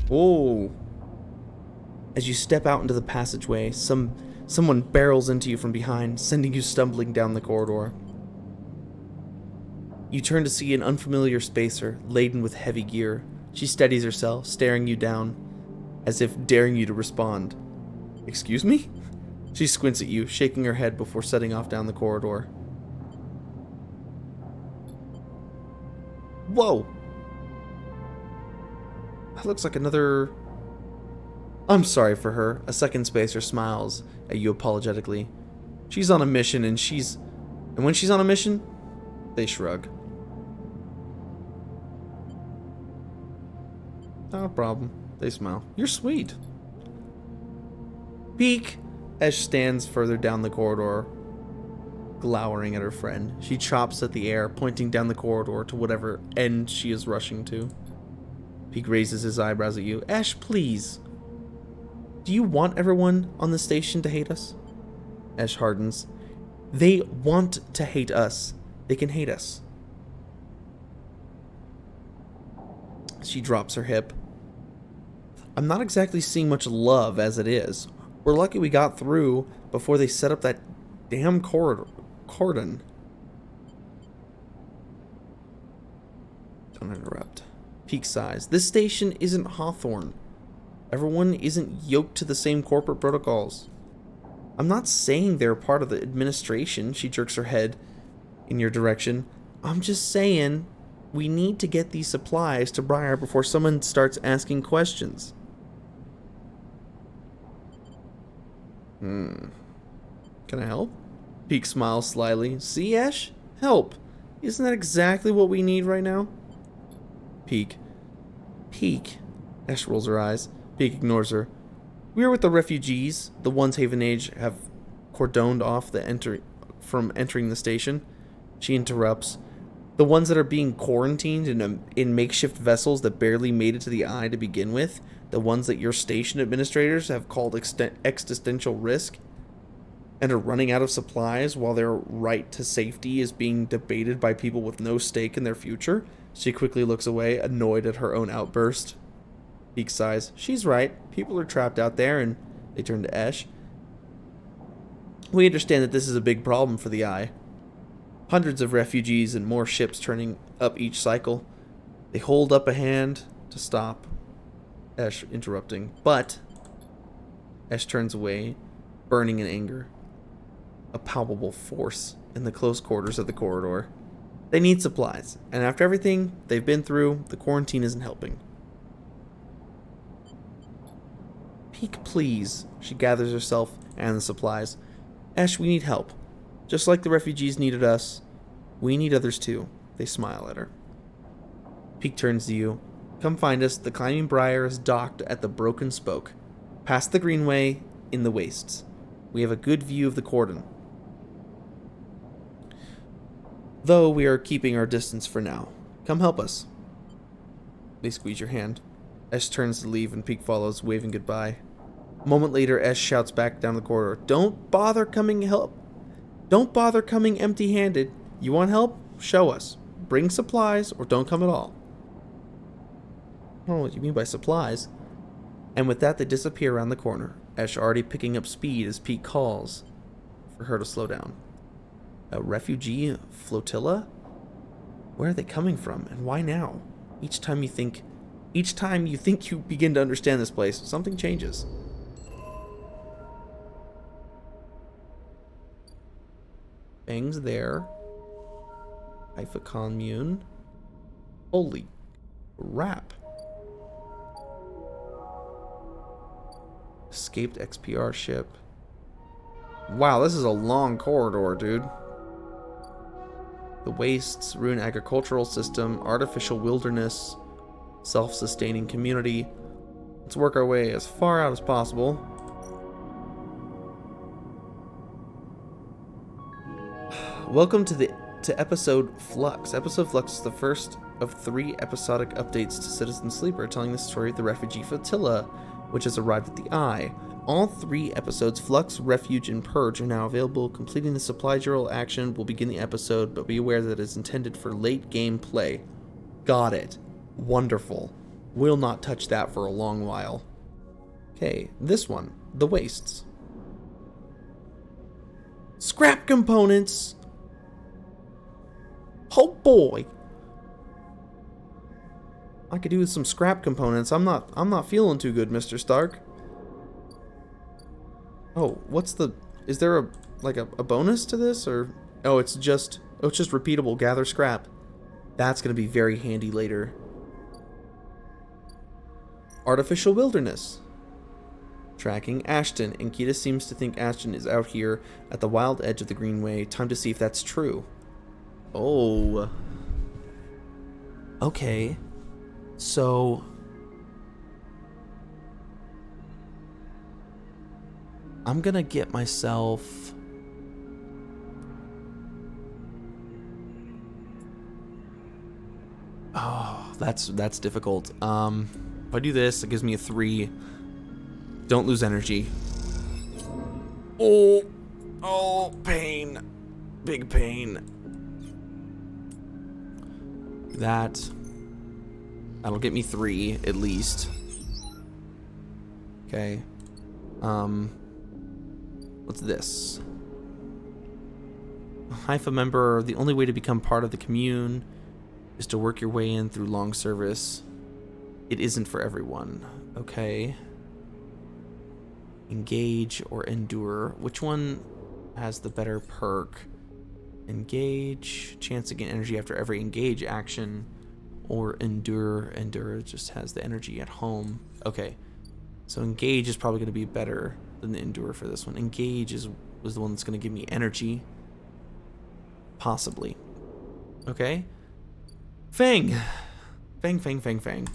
Whoa. As you step out into the passageway, someone barrels into you from behind, sending you stumbling down the corridor. You turn to see an unfamiliar spacer, laden with heavy gear. She steadies herself, staring you down, as if daring you to respond. Excuse me? She squints at you, shaking her head before setting off down the corridor. Whoa! That looks like another... I'm sorry for her. A second spacer smiles at you apologetically. She's on a mission and when she's on a mission, they shrug. Not a problem. They smile. You're sweet. Peek! Esh stands further down the corridor, glowering at her friend. She chops at the air, pointing down the corridor to whatever end she is rushing to. Peek raises his eyebrows at you. Ash, please. Do you want everyone on the station to hate us? Ash hardens. They want to hate us. They can hate us. She drops her hip. I'm not exactly seeing much love as it is. We're lucky we got through before they set up that damn cordon. Don't interrupt. Peak sighs. This station isn't Hawthorne. Everyone isn't yoked to the same corporate protocols. I'm not saying they're part of the administration. She jerks her head in your direction. I'm just saying we need to get these supplies to Briar before someone starts asking questions. Can I help? Peek smiles slyly. See, Ash? Help. Isn't that exactly what we need right now? Peek. Ash rolls her eyes. Peek ignores her. We are with the refugees. The ones Haven Age have cordoned off from entering the station. She interrupts. The ones that are being quarantined in makeshift vessels that barely made it to the eye to begin with. The ones that your station administrators have called existential risk and are running out of supplies while their right to safety is being debated by people with no stake in their future. She quickly looks away, annoyed at her own outburst. Peek sighs. She's right. People are trapped out there, and they turn to Ash. We understand that this is a big problem for the Eye. Hundreds of refugees and more ships turning up each cycle. They hold up a hand to stop. Ash interrupting. But Ash turns away, burning in anger. A palpable force in the close quarters of the corridor. They need supplies, and after everything they've been through, the quarantine isn't helping. Peek, please. She gathers herself and the supplies. Ash, we need help. Just like the refugees needed us, we need others too. They smile at her. Peek turns to you. Come find us. The climbing briar is docked at the broken spoke, past the greenway in the wastes. We have a good view of the cordon, though we are keeping our distance for now. Come help us. They squeeze your hand. Ash turns to leave and Peek follows, waving goodbye. A moment later, Ash shouts back down the corridor. Don't bother coming empty-handed. You want help? Show us. Bring supplies or don't come at all. I don't know what you mean by supplies. And with that, they disappear around the corner. Ash already picking up speed as Peek calls for her to slow down. A refugee flotilla? Where are they coming from, and why now? Each time you think you begin to understand this place, something changes. Feng's there. Haifa commune. Holy crap. Escaped XPR ship. Wow, this is a long corridor, dude. The wastes, ruined agricultural system, artificial wilderness, self-sustaining community. Let's work our way as far out as possible. Welcome to episode Flux. Episode Flux is the first of 3 episodic updates to Citizen Sleeper, telling the story of the refugee flotilla, which has arrived at the Eye. All 3 episodes, Flux, Refuge, and Purge, are now available. Completing the supply journal action will begin the episode, but be aware that it is intended for late game play. Got it. Wonderful. Will not touch that for a long while. Okay, this one. The wastes. Scrap components! Oh boy! I could do with some scrap components. I'm not feeling too good, Mr. Stark. Oh, what's the... Is there a bonus to this, or... Oh, it's just repeatable. Gather scrap. That's going to be very handy later. Artificial wilderness. Tracking Ashton. Inkita seems to think Ashton is out here at the wild edge of the Greenway. Time to see if that's true. Oh. Okay. So... I'm gonna get myself... Oh, that's difficult. If I do this, it gives me a 3. Don't lose energy. Oh, pain. Big pain. That'll get me 3 at least. Okay. What's this? A Haifa member, the only way to become part of the commune is to work your way in through long service. It isn't for everyone. Okay. Engage or endure. Which one has the better perk? Engage. Chance to gain energy after every engage action. Or endure. Endure just has the energy at home. Okay. So engage is probably going to be better than the endure for this one. Engage was the one that's going to give me energy. Possibly. Okay. Feng. Feng.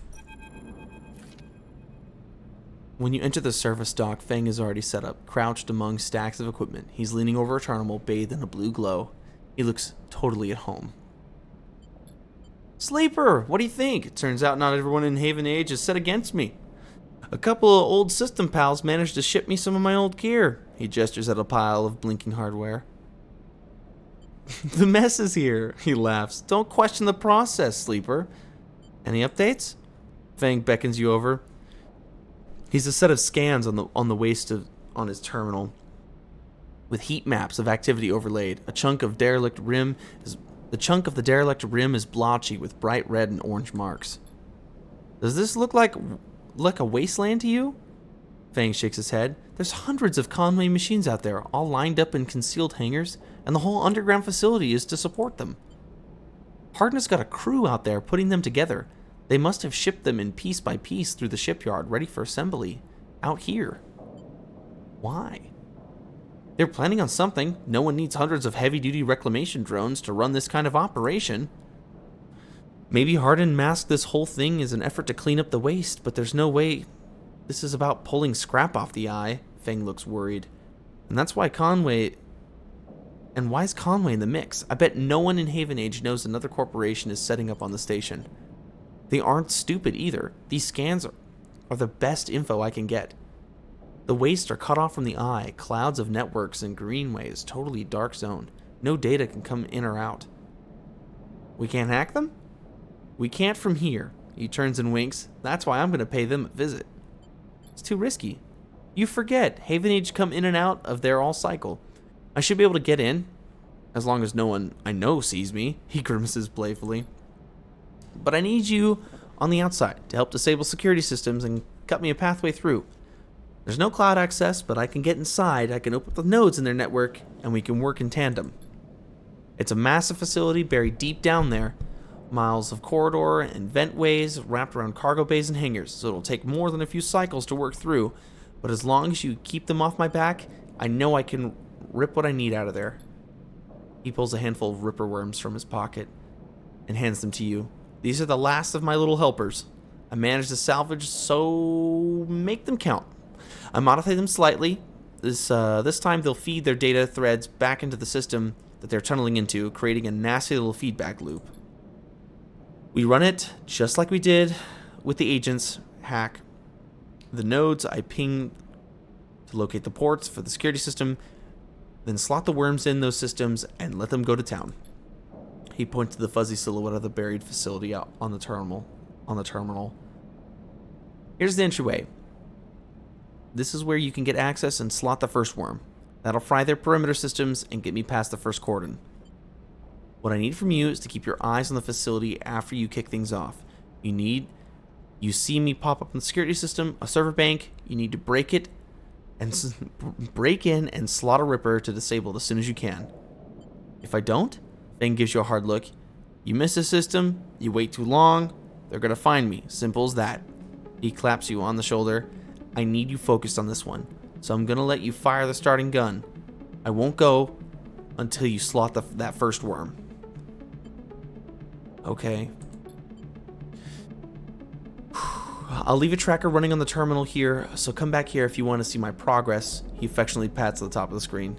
When you enter the service dock, Feng is already set up, crouched among stacks of equipment. He's leaning over a terminal, bathed in a blue glow. He looks totally at home. Sleeper, what do you think? It turns out not everyone in Haven Age is set against me. A couple of old system pals managed to ship me some of my old gear. He gestures at a pile of blinking hardware. The mess is here, he laughs. Don't question the process, Sleeper. Any updates? Feng beckons you over. He's a set of scans on the waist on his terminal, with heat maps of activity overlaid. The chunk of the derelict rim is blotchy with bright red and orange marks. Does this look like a wasteland to you? Feng shakes his head. There's hundreds of Conway machines out there, all lined up in concealed hangars, and the whole underground facility is to support them. Hardness got a crew out there putting them together. They must have shipped them in piece by piece through the shipyard, ready for assembly, out here. Why? They're planning on something. No one needs hundreds of heavy-duty reclamation drones to run this kind of operation. Maybe Hardin masked this whole thing as an effort to clean up the waste, but there's no way this is about pulling scrap off the eye. Feng looks worried. And that's why Conway... And why is Conway in the mix? I bet no one in Haven Age knows another corporation is setting up on the station. They aren't stupid either. These scans are the best info I can get. The wastes are cut off from the eye, clouds of networks and greenways, totally dark zone. No data can come in or out. We can't hack them? We can't from here. He turns and winks. That's why I'm going to pay them a visit. It's too risky. You forget, Haven Age come in and out of there all cycle. I should be able to get in, as long as no one I know sees me. He grimaces playfully. But I need you on the outside to help disable security systems and cut me a pathway through. There's no cloud access, but I can get inside. I can open up the nodes in their network, and we can work in tandem. It's a massive facility buried deep down there. Miles of corridor and ventways wrapped around cargo bays and hangars, so it'll take more than a few cycles to work through. But as long as you keep them off my back, I know I can rip what I need out of there. He pulls a handful of ripper worms from his pocket and hands them to you. These are the last of my little helpers. I managed to salvage, so make them count. I modify them slightly. This time they'll feed their data threads back into the system that they're tunneling into, creating a nasty little feedback loop. We run it just like we did with the agents hack. The nodes I ping to locate the ports for the security system, then slot the worms in those systems and let them go to town. He points to the fuzzy silhouette of the buried facility out on the terminal. Here's the entryway. This is where you can get access and slot the first worm. That'll fry their perimeter systems and get me past the first cordon. What I need from you is to keep your eyes on the facility after you kick things off. You see me pop up in the security system, a server bank. You need to break it and break in and slot a Ripper to disable it as soon as you can. If I don't, Feng gives you a hard look. You miss the system, you wait too long, they're gonna find me. Simple as that. He claps you on the shoulder. I need you focused on this one, so I'm gonna let you fire the starting gun. I won't go until you slot that first worm. Okay. I'll leave a tracker running on the terminal here, so come back here if you want to see my progress. He affectionately pats the top of the screen.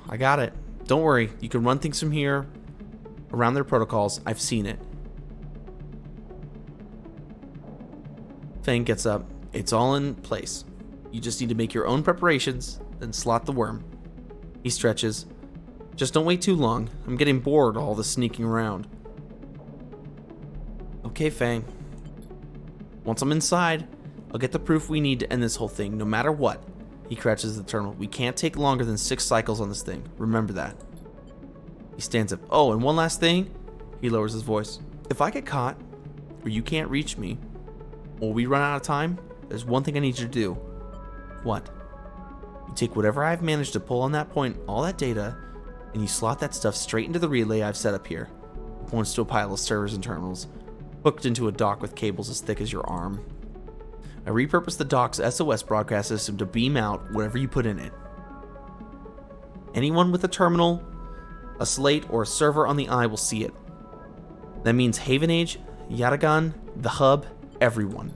I got it. Don't worry, you can run things from here around their protocols. I've seen it. Feng gets up. It's all in place. You just need to make your own preparations, then slot the worm. He stretches. Just don't wait too long. I'm getting bored all this sneaking around. Okay, Feng. Once I'm inside, I'll get the proof we need to end this whole thing, no matter what. He crouches at the terminal. We can't take longer than 6 cycles on this thing. Remember that. He stands up. Oh, and one last thing. He lowers his voice. If I get caught, or you can't reach me, or we run out of time, there's one thing I need you to do. What? You take whatever I've managed to pull on that point, all that data, and you slot that stuff straight into the relay I've set up here. It points to a pile of servers and terminals, hooked into a dock with cables as thick as your arm. I repurposed the dock's SOS broadcast system to beam out whatever you put in it. Anyone with a terminal, a slate, or a server on the eye will see it. That means Haven Age, Yatagan, the hub, everyone.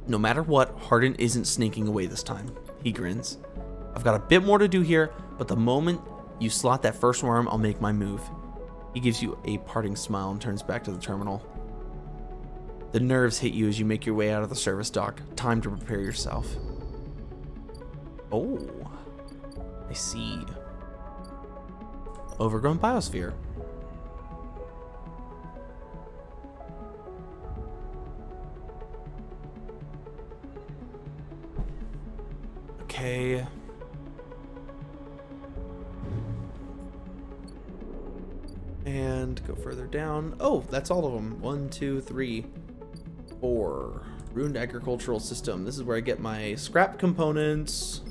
No matter what, Hardin isn't sneaking away this time. He grins. I've got a bit more to do here, but the moment you slot that first worm, I'll make my move. He gives you a parting smile and turns back to the terminal. The nerves hit you as you make your way out of the service dock. Time to prepare yourself. Oh, I see. Overgrown biosphere. Okay. And go further down. Oh, that's all of them. 1, 2, 3, 4. Ruined agricultural system. This is where I get my scrap components.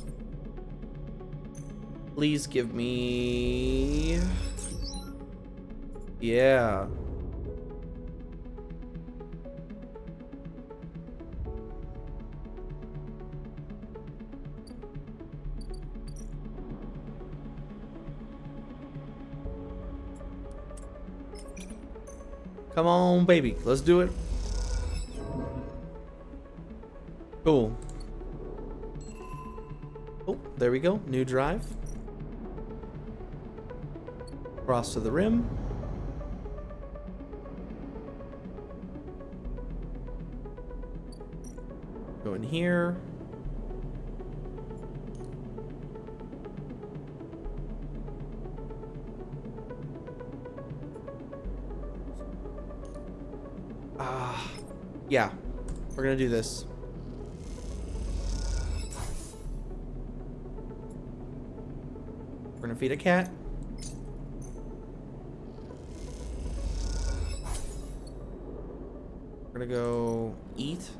Please give me... Yeah. Come on, baby. Let's do it. Cool. Oh, there we go. New drive. Cross to the rim. Go in here. Yeah, we're gonna do this. We're gonna feed a cat. We're gonna go eat.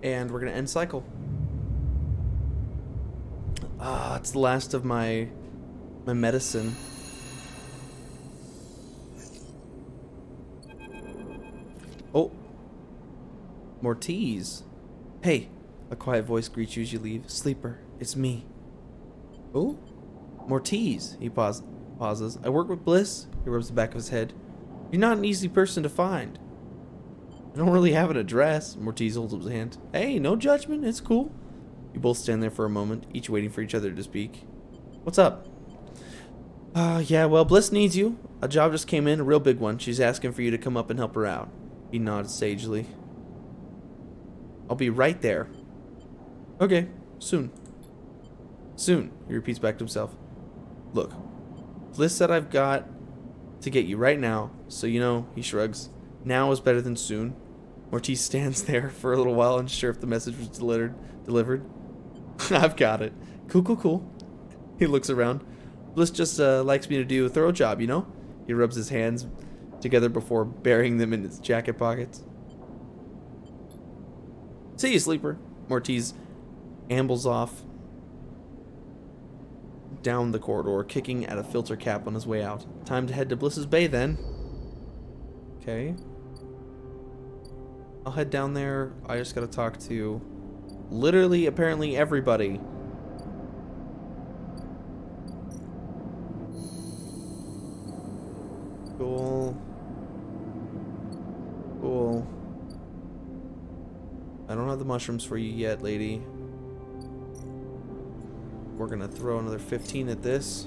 And we're gonna end cycle. It's the last of my medicine. Oh, more teas. Hey, a quiet voice greets you as you leave. Sleeper, it's me. Oh, more teas. He pauses. I work with Bliss. He rubs the back of his head. You're not an easy person to find. I don't really have an address. Mortiz holds up his hand. Hey, no judgment. It's cool. You both stand there for a moment, each waiting for each other to speak. What's up? Yeah, well, Bliss needs you. A job just came in, a real big one. She's asking for you to come up and help her out. He nods sagely. I'll be right there. Okay, soon. Soon, he repeats back to himself. Look, Bliss said I've got to get you right now, so you know, he shrugs. Now is better than soon. Ortiz stands there for a little while, unsure if the message was delivered. I've got it. Cool, cool, cool. He looks around. Bliss just likes me to do a thorough job, you know? He rubs his hands together before burying them in his jacket pockets. See you, sleeper. Ortiz ambles off down the corridor, kicking at a filter cap on his way out. Time to head to Bliss's Bay then. Okay. I'll head down there. I just gotta talk to literally, apparently, everybody. Cool. Cool. I don't have the mushrooms for you yet, lady. We're gonna throw another 15 at this.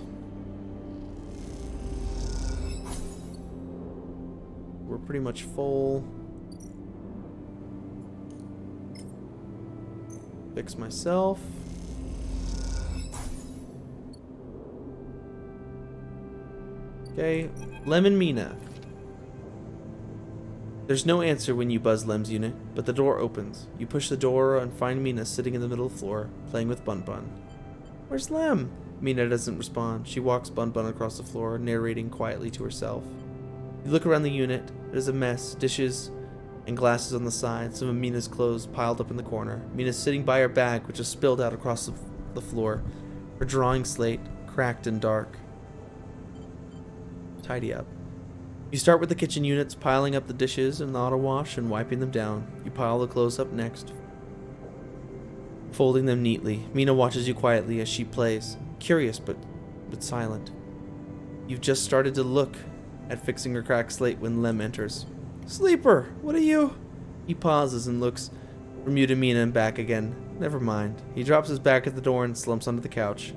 We're pretty much full. Fix myself. Okay, Lemon Mina. There's no answer when you buzz Lem's unit, but the door opens. You push the door and find Mina sitting in the middle of the floor, playing with Bun Bun. Where's Lem? Mina doesn't respond. She walks Bun Bun across the floor, narrating quietly to herself. You look around the unit. There's a mess. Dishes and glasses on the side. Some of Mina's clothes piled up in the corner. Mina's sitting by her bag, which is spilled out across the floor. Her drawing slate, cracked and dark. Tidy up. You start with the kitchen units, piling up the dishes in the auto wash and wiping them down. You pile the clothes up next, folding them neatly. Mina watches you quietly as she plays, curious but silent. You've just started to look at fixing her cracked slate when Lem enters. Sleeper, what are you? He pauses and looks from you to Mina and back again. Never mind. He drops his back at the door and slumps onto the couch.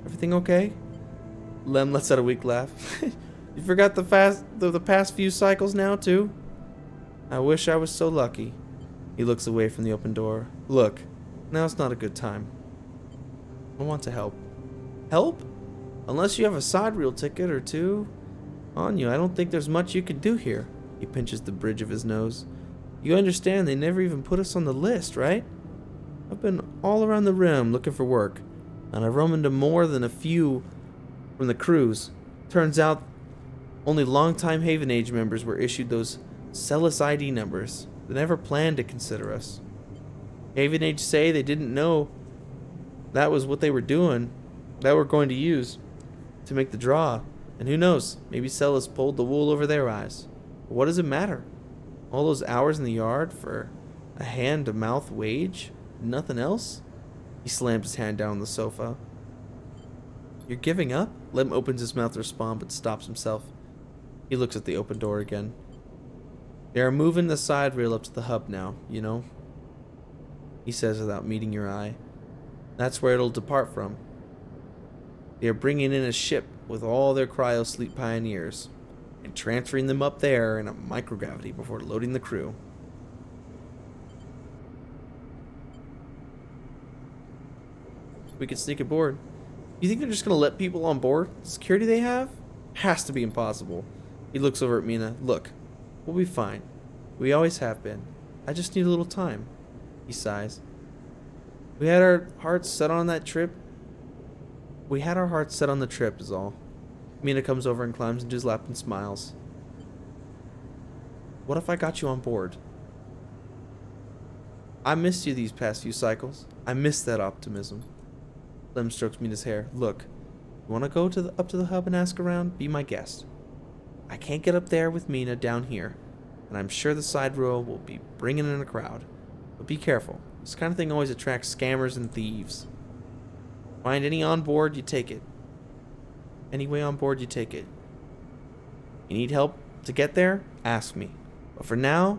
Everything okay? Lem lets out a weak laugh. You forgot the past few cycles now, too? I wish I was so lucky. He looks away from the open door. Look, now's not a good time. I want to help. Help? Unless you have a side reel ticket or two on you, I don't think there's much you can do here. He pinches the bridge of his nose. You understand they never even put us on the list, right? I've been all around the rim looking for work, and I've run into more than a few from the cruise. Turns out only longtime Haven Age members were issued those Celis ID numbers. They never planned to consider us. Haven Age say they didn't know that was what they were doing, that we're going to use to make the draw. And who knows, maybe Celis pulled the wool over their eyes. But what does it matter? All those hours in the yard for a hand-to-mouth wage? Nothing else? He slams his hand down on the sofa. You're giving up? Lem opens his mouth to respond, but stops himself. He looks at the open door again. They are moving the side rail up to the hub now, you know? He says without meeting your eye. That's where it'll depart from. They are bringing in a ship with all their cryo-sleep pioneers and transferring them up there in a microgravity before loading the crew. We could sneak aboard. You think they're just going to let people on board? The security they have? Has to be impossible. He looks over at Mina. Look, we'll be fine. We always have been. I just need a little time. He sighs. We had our hearts set on that trip. We had our hearts set on the trip is all. Mina comes over and climbs into his lap and smiles. What if I got you on board? I missed you these past few cycles. I missed that optimism. Lem strokes Mina's hair. Look, you want to go up to the hub and ask around? Be my guest. I can't get up there with Mina down here, and I'm sure the side row will be bringing in a crowd. But be careful. This kind of thing always attracts scammers and thieves. Find any on board, you take it. Any way on board, you take it. You need help to get there? Ask me. But for now,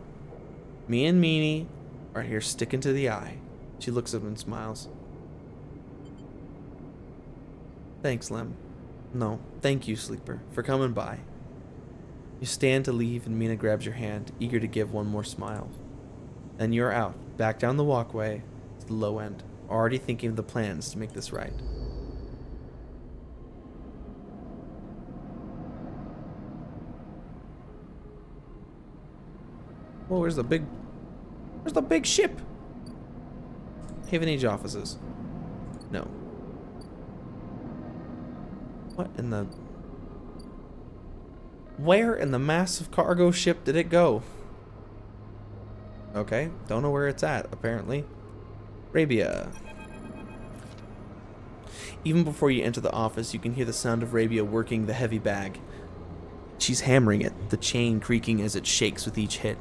me and Meanie are here sticking to the eye. She looks at him and smiles. Thanks, Lem. No, thank you, Sleeper, for coming by. You stand to leave and Mina grabs your hand, eager to give one more smile. Then you're out, back down the walkway to the low end, already thinking of the plans to make this right. Whoa, where's the big ship? Haven Age offices. No. What in the... Where in the massive cargo ship did it go? Okay, don't know where it's at, apparently. Rabia. Even before you enter the office, you can hear the sound of Rabia working the heavy bag. She's hammering it, the chain creaking as it shakes with each hit.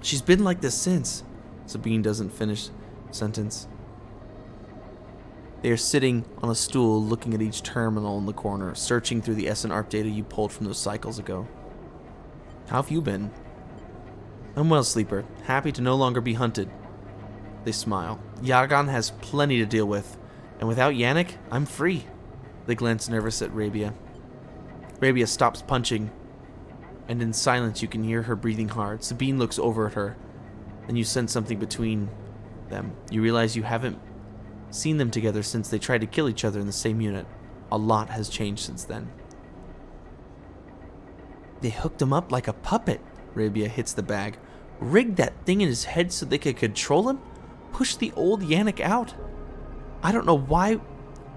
She's been like this since. Sabine doesn't finish sentence. They are sitting on a stool looking at each terminal in the corner, searching through the SNARP data you pulled from those cycles ago. How have you been? I'm well, Sleeper. Happy to no longer be hunted. They smile. Yatagan has plenty to deal with, and without Yannick, I'm free. They glance nervous at Rabia. Rabia stops punching, and in silence you can hear her breathing hard. Sabine looks over at her, and you sense something between them. You realize you haven't seen them together since they tried to kill each other in the same unit. A lot has changed since then. They hooked him up like a puppet. Rabia hits the bag. Rigged that thing in his head so they could control him? Push the old Yannick out? I don't know why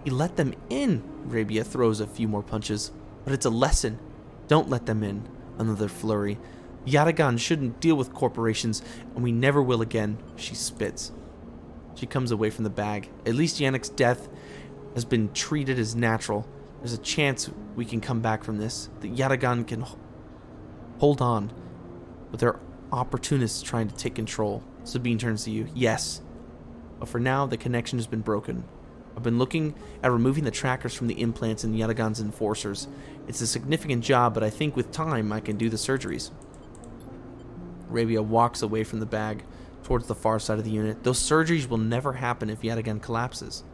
he let them in. Rabia throws a few more punches. But it's a lesson. Don't let them in. Another flurry. Yatagan shouldn't deal with corporations, and we never will again. She spits. She comes away from the bag. At least Yannick's death has been treated as natural. There's a chance we can come back from this. That Yatagan can hold on. But there are opportunists trying to take control. Sabine turns to you. Yes. But for now, the connection has been broken. I've been looking at removing the trackers from the implants in Yatagan's enforcers. It's a significant job, but I think with time I can do the surgeries. Rabia walks away from the bag towards the far side of the unit. Those surgeries will never happen if Yatagan collapses.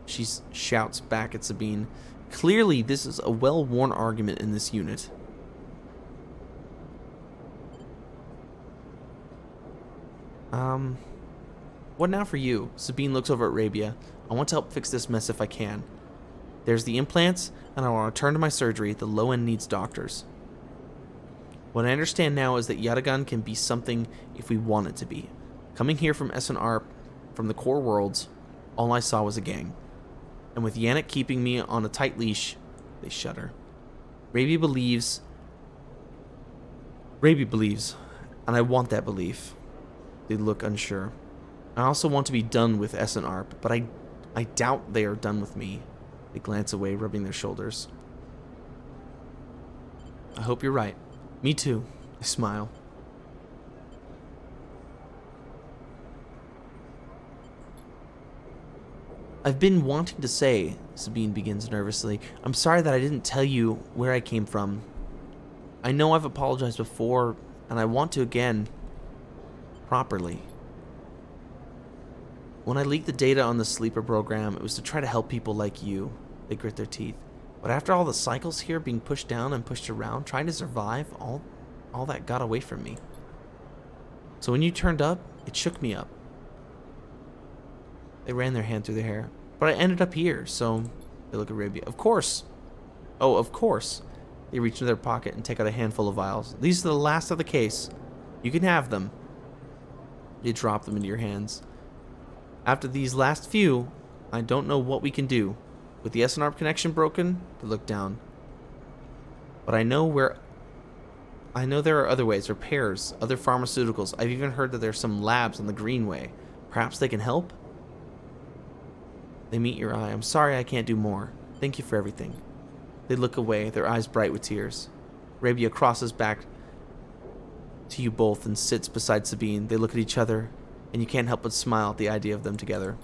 She shouts back at Sabine. Clearly, this is a well-worn argument in this unit. What now for you? Sabine looks over at Rabia. I want to help fix this mess if I can. There's the implants, and I want to return to my surgery. The low end needs doctors. What I understand now is that Yatagan can be something if we want it to be. Coming here from SNR, from the core worlds, all I saw was a gang. And with Yannick keeping me on a tight leash, they shudder. Rabia believes, and I want that belief. They look unsure. I also want to be done with SNR, but I doubt they are done with me. They glance away, rubbing their shoulders. I hope you're right. Me too. I smile. I've been wanting to say, Sabine begins nervously, I'm sorry that I didn't tell you where I came from. I know I've apologized before, and I want to again, properly. When I leaked the data on the sleeper program, it was to try to help people like you. They grit their teeth. But after all the cycles here being pushed down and pushed around, trying to survive, all that got away from me. So when you turned up, it shook me up. They ran their hand through their hair. But I ended up here, so they look at Rabia. Of course. Oh, of course. They reach into their pocket and take out a handful of vials. These are the last of the case. You can have them. They drop them into your hands. After these last few, I don't know what we can do. With the SNR connection broken, they look down. But I know there are other ways, repairs, other pharmaceuticals. I've even heard that there's some labs on the Greenway. Perhaps they can help? They meet your eye. I'm sorry I can't do more. Thank you for everything. They look away, their eyes bright with tears. Rabia crosses back to you both and sits beside Sabine. They look at each other, and you can't help but smile at the idea of them together.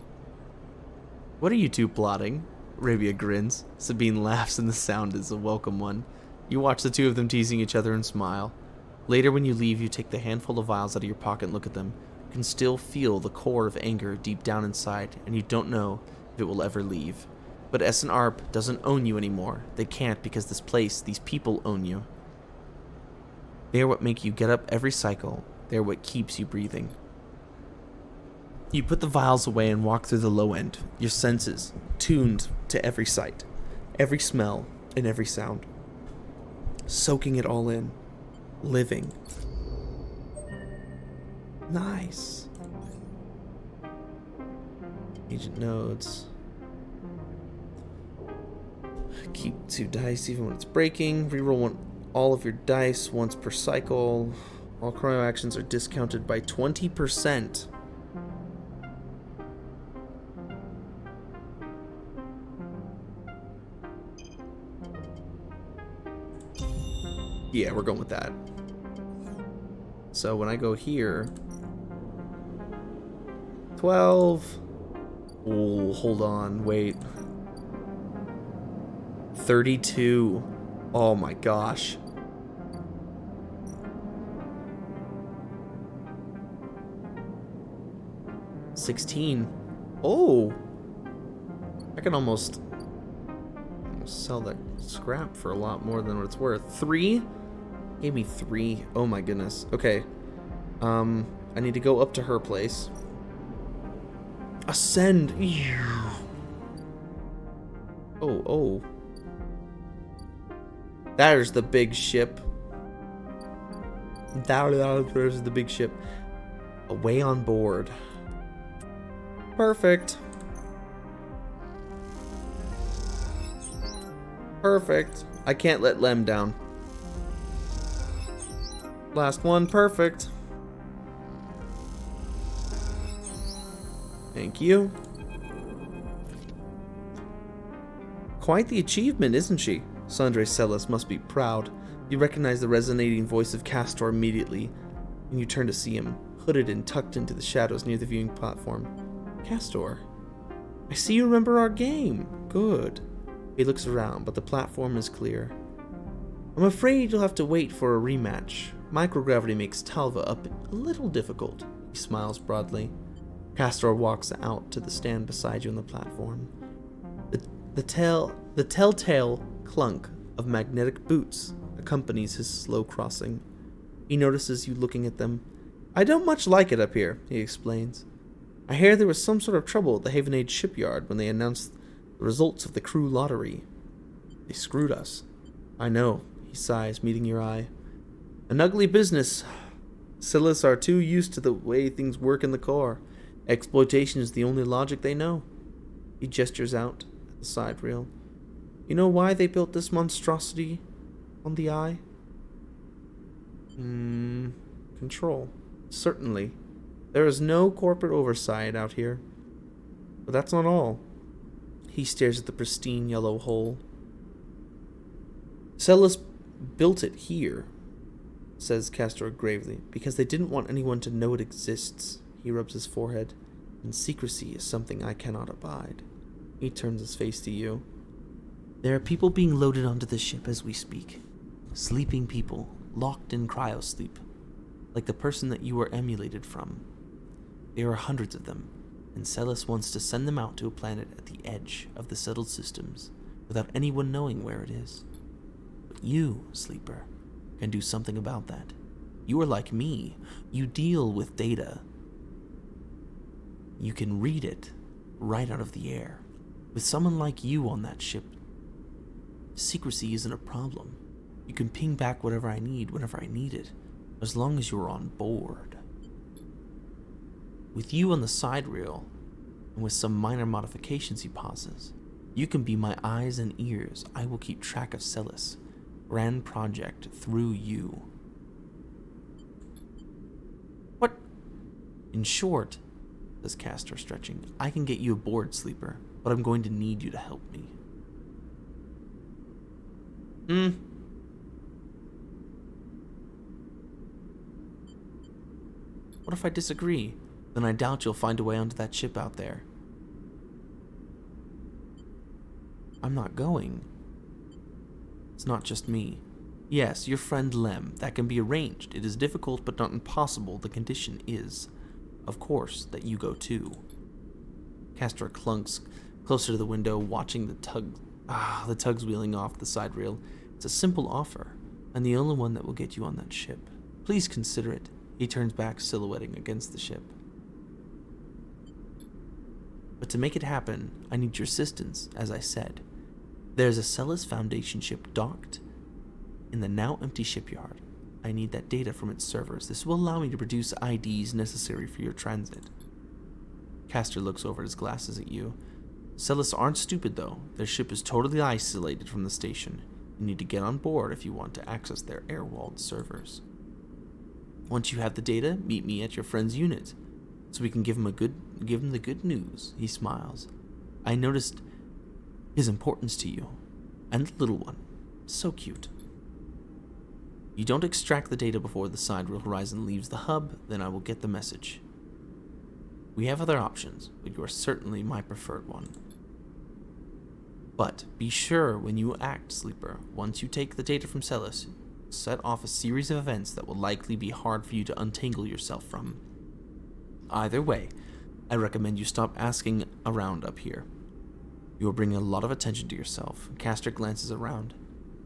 What are you two plotting? Rabia grins. Sabine laughs, and the sound is a welcome one. You watch the two of them teasing each other and smile. Later, when you leave, you take the handful of vials out of your pocket and look at them. You can still feel the core of anger deep down inside, and you don't know if it will ever leave. But SNARP doesn't own you anymore. They can't because this place, these people own you. They are what make you get up every cycle. They are what keeps you breathing. You put the vials away and walk through the low end, your senses tuned to every sight, every smell, and every sound. Soaking it all in. Living. Nice. Agent nodes. Keep 2 dice even when it's breaking. Reroll all of your dice once per cycle. All cryo actions are discounted by 20%. Yeah, we're going with that. So when I go here, 12. Oh, hold on, wait. 32. Oh my gosh. 16. Oh, I can almost sell that scrap for a lot more than what it's worth. 3? Gave me 3. Oh my goodness. Okay. I need to go up to her place. Ascend. Oh. There's the big ship. There's the big ship. Away on board. Perfect. Perfect. I can't let Lem down. Last one. Perfect. Thank you. Quite the achievement, isn't she? Sandre Celis must be proud. You recognize the resonating voice of Castor immediately, and you turn to see him, hooded and tucked into the shadows near the viewing platform. Castor, I see you remember our game. Good. He looks around, but the platform is clear. I'm afraid you'll have to wait for a rematch. Microgravity makes Talva up a little difficult. He smiles broadly. Castor walks out to the stand beside you on the platform. The telltale clunk of magnetic boots accompanies his slow crossing. He notices you looking at them. I don't much like it up here, he explains. I hear there was some sort of trouble at the Haven Age shipyard when they announced the results of the crew lottery. They screwed us. I know, he sighs, meeting your eye. An ugly business. Silas are too used to the way things work in the core. Exploitation is the only logic they know. He gestures out at the side rail. You know why they built this monstrosity on the eye? Control. Certainly. There is no corporate oversight out here. But that's not all. He stares at the pristine yellow hole. Celis built it here, says Castor gravely, because they didn't want anyone to know it exists. He rubs his forehead. And secrecy is something I cannot abide. He turns his face to you. There are people being loaded onto the ship as we speak. Sleeping people, locked in cryosleep, like the person that you were emulated from. There are hundreds of them, and Celis wants to send them out to a planet at the edge of the settled systems, without anyone knowing where it is. But you, Sleeper, can do something about that. You are like me. You deal with data. You can read it right out of the air. With someone like you on that ship, secrecy isn't a problem. You can ping back whatever I need whenever I need it, as long as you're on board. With you on the side rail, and with some minor modifications, he pauses, you can be my eyes and ears. I will keep track of Celis. Grand project through you. What? In short, says Castor, stretching, I can get you aboard, Sleeper, but I'm going to need you to help me. What if I disagree? Then I doubt you'll find a way onto that ship out there. I'm not going. It's not just me. Yes, your friend Lem. That can be arranged. It is difficult, but not impossible. The condition is, of course, that you go too. Castor clunks closer to the window, watching the tugs wheeling off the side rail. It's a simple offer, and the only one that will get you on that ship. Please consider it. He turns back, silhouetting against the ship. But to make it happen, I need your assistance, as I said. There's a Celis Foundation ship docked in the now empty shipyard. I need that data from its servers. This will allow me to produce IDs necessary for your transit. Castor looks over his glasses at you. Celis aren't stupid, though. Their ship is totally isolated from the station. You need to get on board if you want to access their air-walled servers. Once you have the data, meet me at your friend's unit, so we can give him the good news. He smiles. I noticed his importance to you, and the little one. So cute. You don't extract the data before the sidereal horizon leaves the hub, then I will get the message. We have other options, but you are certainly my preferred one. But be sure when you act, Sleeper, once you take the data from Celis, set off a series of events that will likely be hard for you to untangle yourself from. Either way, I recommend you stop asking around up here. You are bringing a lot of attention to yourself. Castor glances around.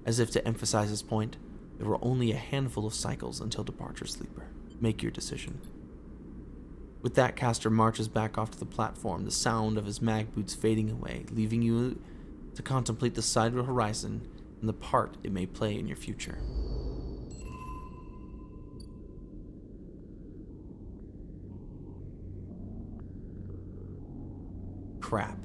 As if to emphasize his point, there were only a handful of cycles until departure, Sleeper. Make your decision. With that, Castor marches back off to the platform, the sound of his mag boots fading away, leaving you to contemplate the sidereal horizon and the part it may play in your future. Crap.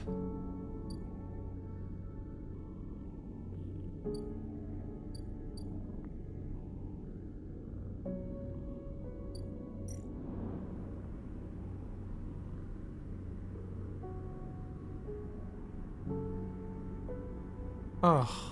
Oh.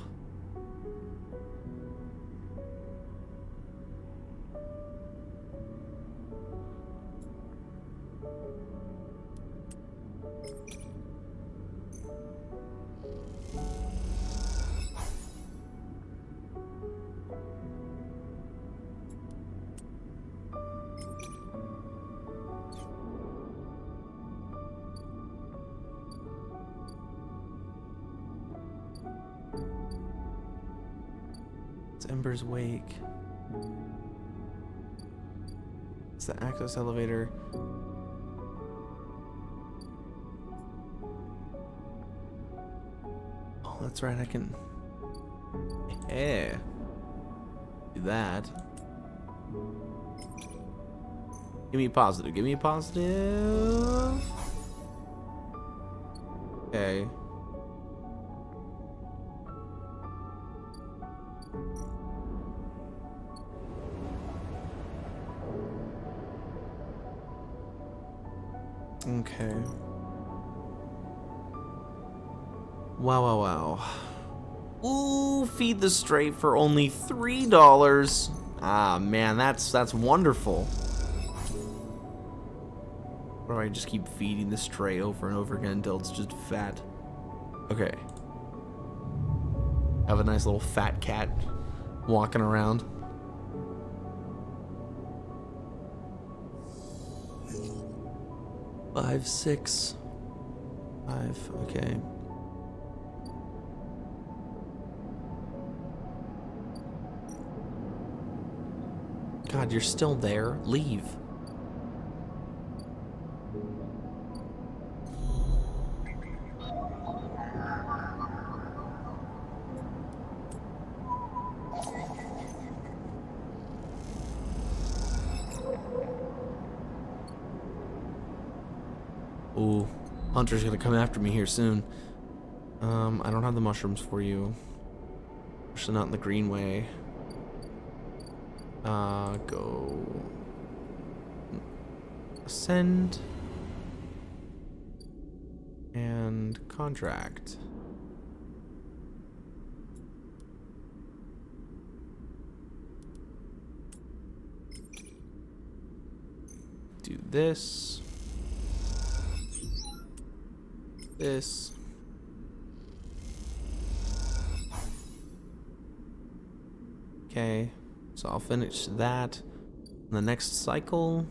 It's Ember's Wake. It's the access elevator. Oh, that's right, I can... Yeah. Do that. Give me a positive. Give me a positive. Okay. Okay. Wow, wow, wow. Ooh, feed the stray for only $3. Ah, man, that's wonderful. Or do I just keep feeding the stray over and over again until it's just fat? Okay. Have a nice little fat cat walking around. Five, 6, 5, okay. God, you're still there? Leave. Ooh, Hunter's gonna come after me here soon. I don't have the mushrooms for you. Especially not in the greenway. Go... Ascend. And contract. Do this. This. Okay, so I'll finish that in the next cycle.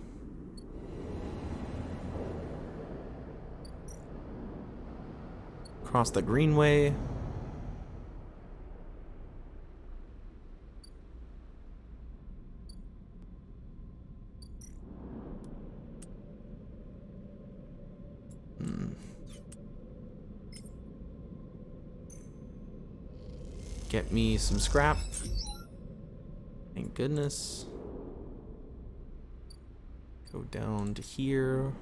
Cross the greenway. Get me some scrap. Thank goodness. Go down to here.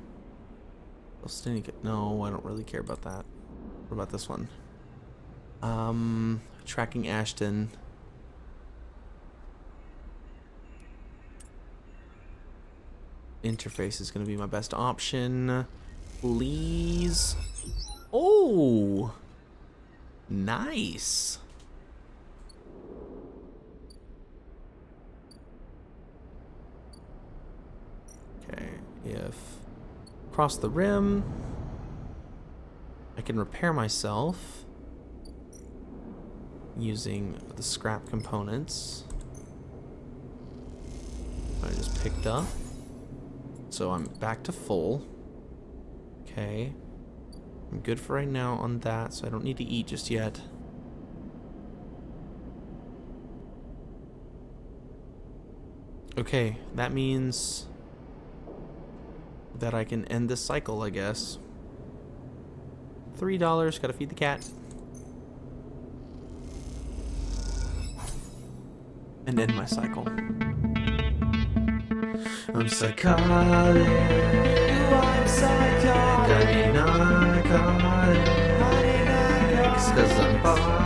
No, I don't really care about that. What about this one? Tracking Ashton. Interface is going to be my best option. Please. Oh! Nice. Okay, if cross the rim, I can repair myself using the scrap components I just picked up. So I'm back to full. Okay. I'm good for right now on that, so I don't need to eat just yet. Okay, that means that I can end this cycle, I guess. $3, gotta feed the cat. And end my cycle. I'm psychotic. I'm psychotic. I need narcotics. 'Cause I'm bionic.